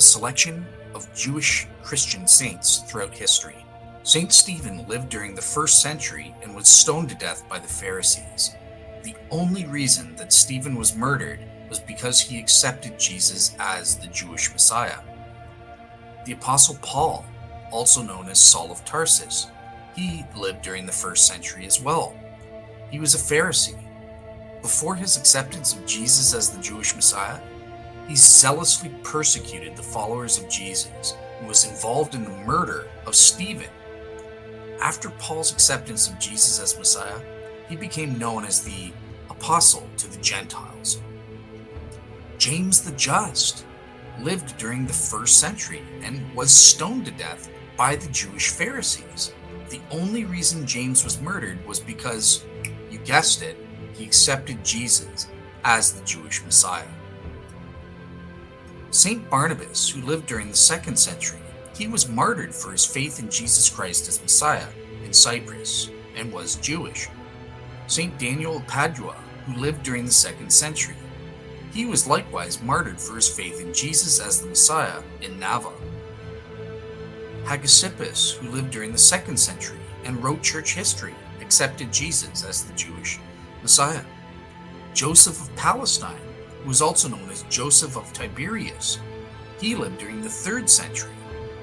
selection of Jewish Christian saints throughout history. Saint Stephen lived during the 1st century and was stoned to death by the Pharisees. The only reason that Stephen was murdered was because he accepted Jesus as the Jewish Messiah. The Apostle Paul, also known as Saul of Tarsus, he lived during the 1st century as well. He was a Pharisee. Before his acceptance of Jesus as the Jewish Messiah, he zealously persecuted the followers of Jesus and was involved in the murder of Stephen. After Paul's acceptance of Jesus as Messiah, he became known as the Apostle to the Gentiles. James the Just lived during the 1st century and was stoned to death by the Jewish Pharisees. The only reason James was murdered was because, you guessed it, he accepted Jesus as the Jewish Messiah. Saint Barnabas, who lived during the 2nd century, he was martyred for his faith in Jesus Christ as Messiah in Cyprus and was Jewish. Saint Daniel of Padua, who lived during the 2nd century, he was likewise martyred for his faith in Jesus as the Messiah in Nava. Hegesippus, who lived during the 2nd century and wrote church history, accepted Jesus as the Jewish Messiah. Joseph of Palestine, who was also known as Joseph of Tiberias, he lived during the 3rd century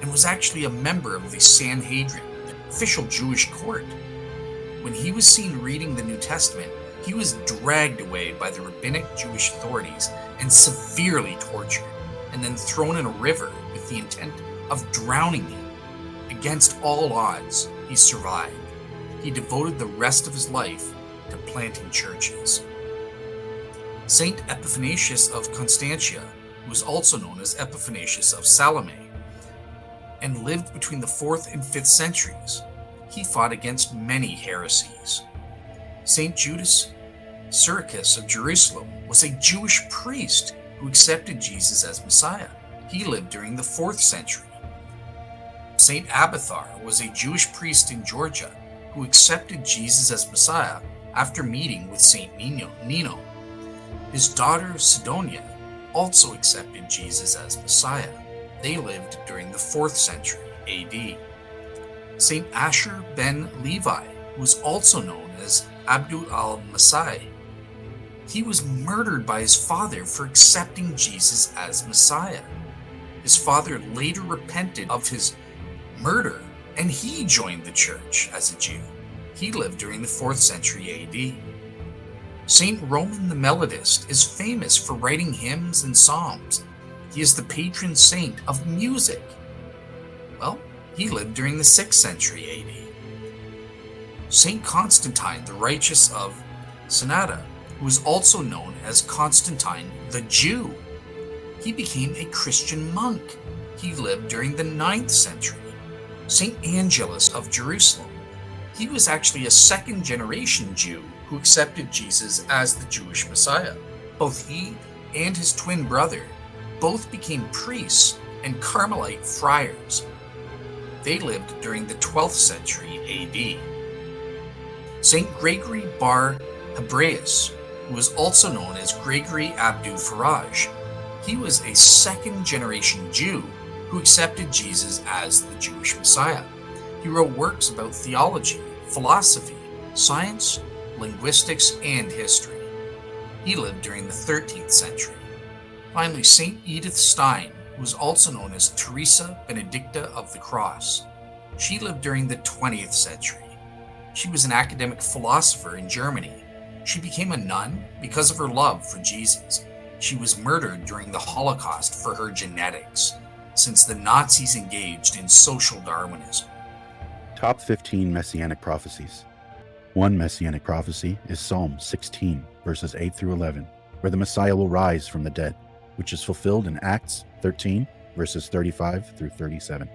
and was actually a member of the Sanhedrin, the official Jewish court. When he was seen reading the New Testament, he was dragged away by the rabbinic Jewish authorities and severely tortured, and then thrown in a river with the intent of drowning him. Against all odds, he survived. He devoted the rest of his life to planting churches. Saint Epiphanasius of Constantia, who was also known as Epiphanasius of Salome, and lived between the 4th and 5th centuries. He fought against many heresies. Saint Judas Syricus of Jerusalem was a Jewish priest who accepted Jesus as Messiah. He lived during the 4th century. Saint Abathar was a Jewish priest in Georgia who accepted Jesus as Messiah after meeting with Saint Nino. His daughter Sidonia also accepted Jesus as Messiah. They lived during the 4th century AD. Saint Asher ben Levi was also known as Abdul al-Masih. He was murdered by his father for accepting Jesus as Messiah. His father later repented of his murder, and he joined the church as a Jew. He lived during the 4th century AD. Saint Roman the Melodist is famous for writing hymns and psalms. He is the patron saint of music. Well, he lived during the 6th century AD. Saint Constantine the Righteous of Sanada, who is also known as Constantine the Jew, he became a Christian monk. He lived during the 9th century. Saint Angelus of Jerusalem, he was actually a 2nd generation Jew who accepted Jesus as the Jewish Messiah. Both he and his twin brother both became priests and Carmelite friars. They lived during the 12th century AD. Saint Gregory Bar Hebraeus, who was also known as Gregory Abdu Faraj, he was a 2nd generation Jew who accepted Jesus as the Jewish Messiah. He wrote works about theology, philosophy, science, linguistics, and history. He lived during the 13th century. Finally, Saint Edith Stein, who was also known as Teresa Benedicta of the Cross. She lived during the 20th century. She was an academic philosopher in Germany. She became a nun because of her love for Jesus. She was murdered during the Holocaust for her genetics, since the Nazis engaged in social Darwinism. Top 15 Messianic Prophecies. One Messianic prophecy is Psalm 16, verses 8 through 11, where the Messiah will rise from the dead, which is fulfilled in Acts 13, verses 35 through 37.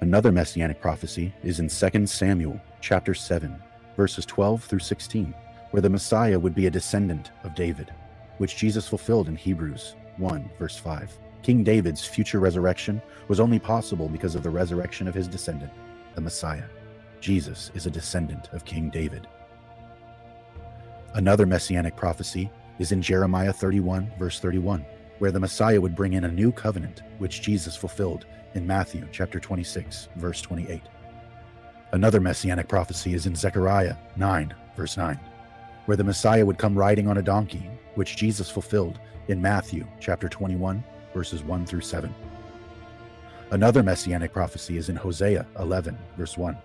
Another Messianic prophecy is in 2 Samuel chapter 7, verses 12 through 16, where the Messiah would be a descendant of David, which Jesus fulfilled in Hebrews 1, verse 5. King David's future resurrection was only possible because of the resurrection of his descendant, the Messiah. Jesus is a descendant of King David. Another Messianic prophecy is in Jeremiah 31, verse 31, where the Messiah would bring in a new covenant, which Jesus fulfilled in Matthew chapter 26, verse 28. Another messianic prophecy is in Zechariah 9, verse 9, where the Messiah would come riding on a donkey, which Jesus fulfilled in Matthew chapter 21, verses 1 through 7. Another messianic prophecy is in Hosea 11, verse 1,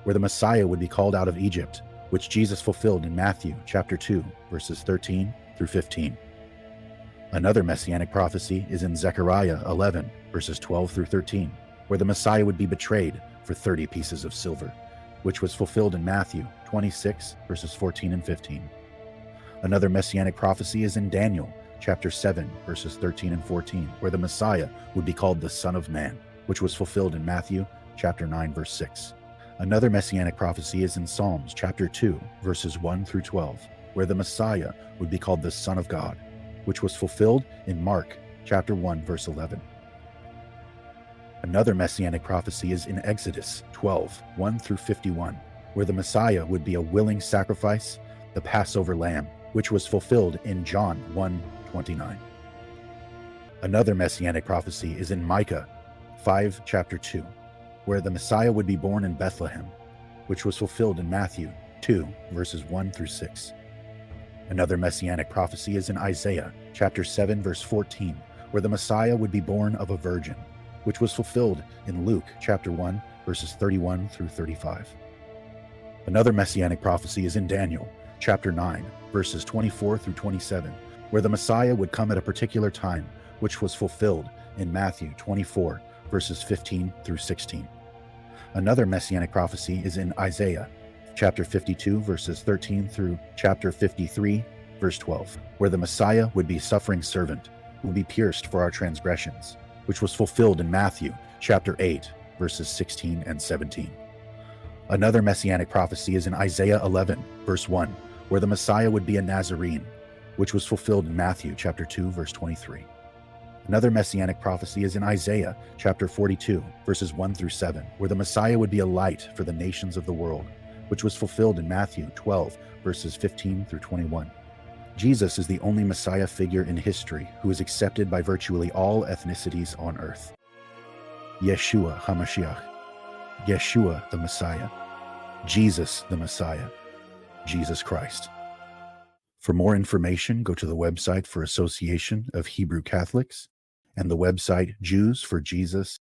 where the Messiah would be called out of Egypt, which Jesus fulfilled in Matthew chapter 2, verses 13 through 15. Another messianic prophecy is in Zechariah 11, verses 12 through 13, where the Messiah would be betrayed for 30 pieces of silver, which was fulfilled in Matthew 26, verses 14 and 15. Another messianic prophecy is in Daniel chapter 7, verses 13 and 14, where the Messiah would be called the Son of Man, which was fulfilled in Matthew chapter 9, verse 6. Another messianic prophecy is in Psalms chapter 2, verses 1 through 12, where the Messiah would be called the Son of God, which was fulfilled in Mark chapter 1, verse 11. Another messianic prophecy is in Exodus 12, 1 through 51, where the Messiah would be a willing sacrifice, the Passover lamb, which was fulfilled in John 1:29. Another messianic prophecy is in Micah 5, chapter 2, where the Messiah would be born in Bethlehem, which was fulfilled in Matthew 2, verses 1 through 6. Another messianic prophecy is in Isaiah chapter 7, verse 14, where the Messiah would be born of a virgin, which was fulfilled in Luke chapter 1, verses 31 through 35. Another messianic prophecy is in Daniel chapter 9, verses 24 through 27, where the Messiah would come at a particular time, which was fulfilled in Matthew 24, verses 15 through 16. Another messianic prophecy is in Isaiah chapter 52, verses 13 through chapter 53, verse 12, where the Messiah would be a suffering servant who would be pierced for our transgressions, which was fulfilled in Matthew chapter 8, verses 16 and 17. Another messianic prophecy is in Isaiah 11, verse 1, where the Messiah would be a Nazarene, which was fulfilled in Matthew chapter 2, verse 23. Another messianic prophecy is in Isaiah chapter 42, verses 1 through 7, where the Messiah would be a light for the nations of the world, which was fulfilled in Matthew 12, verses 15 through 21. Jesus is the only Messiah figure in history who is accepted by virtually all ethnicities on earth. Yeshua HaMashiach, Yeshua the Messiah, Jesus the Messiah, Jesus Christ. For more information, go to the website for Association of Hebrew Catholics and the website jewsforjesus.org.